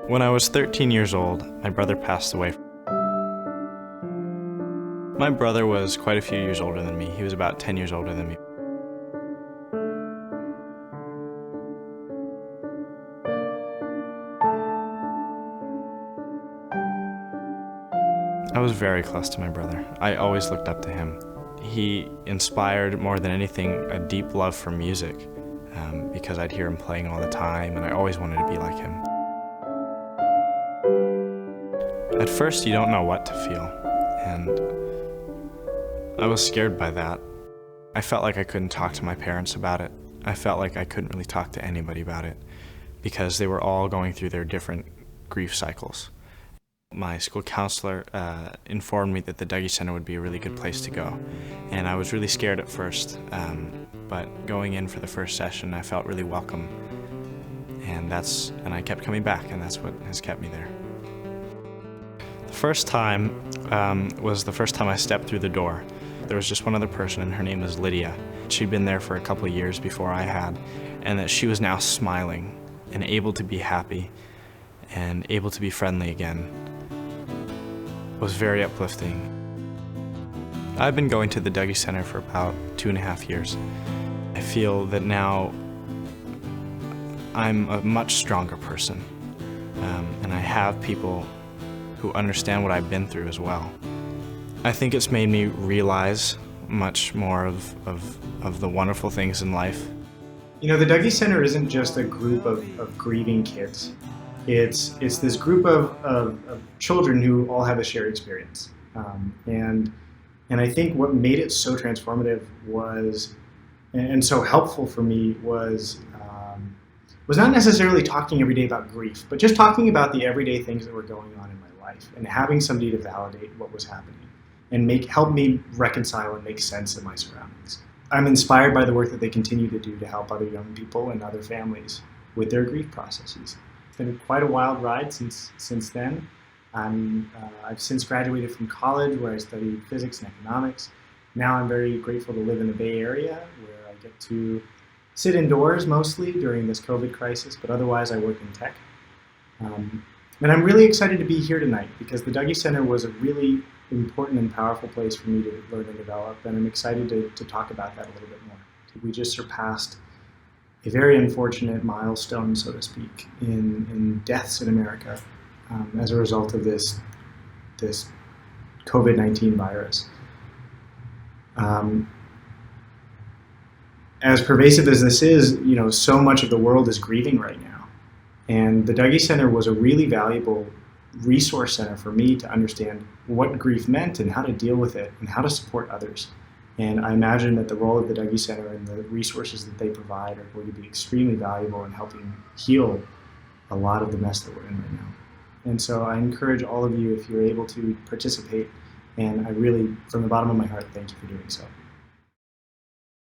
When I was 13 years old, my brother passed away. My brother was quite a few years older than me. He was about 10 years older than me. I was very close to my brother. I always looked up to him. He inspired, more than anything, a deep love for music, because I'd hear him playing all the time, and I always wanted to be like him. At first, you don't know what to feel, and I was scared by that. I felt like I couldn't talk to my parents about it. I felt like I couldn't really talk to anybody about it, because they were all going through their different grief cycles. My school counselor informed me that the Dougy Center would be a really good place to go, and I was really scared at first, but going in for the first session, I felt really welcome, and I kept coming back, and that's what has kept me there. The first time was the first time I stepped through the door. There was just one other person, and her name was Lydia. She'd been there for a couple of years before I had, and that she was now smiling and able to be happy and able to be friendly again was very uplifting. I've been going to the Dougy Center for about 2.5 years. I feel that now I'm a much stronger person, and I have people who understand what I've been through as well. I think it's made me realize much more of the wonderful things in life. You know, the Dougy Center isn't just a group of grieving kids. It's this group of children who all have a shared experience. And I think what made it so transformative was, and so helpful for me was not necessarily talking every day about grief, but just talking about the everyday things that were going on in my life and having somebody to validate what was happening and help me reconcile and make sense of my surroundings. I'm inspired by the work that they continue to do to help other young people and other families with their grief processes. It's been quite a wild ride since then. I've since graduated from college where I studied physics and economics. Now I'm very grateful to live in the Bay Area where I get to sit indoors mostly during this COVID crisis, but otherwise I work in tech. And I'm really excited to be here tonight because the Dougy Center was a really important and powerful place for me to learn and develop, and I'm excited to talk about that a little bit more. We just surpassed a very unfortunate milestone, so to speak, in deaths in America as a result of this COVID-19 virus. As pervasive as this is, you know, so much of the world is grieving right now. And the Dougy Center was a really valuable resource center for me to understand what grief meant and how to deal with it and how to support others. And I imagine that the role of the Dougy Center and the resources that they provide are going to be extremely valuable in helping heal a lot of the mess that we're in right now. And so I encourage all of you, if you're able to, participate. And I really, from the bottom of my heart, thank you for doing so.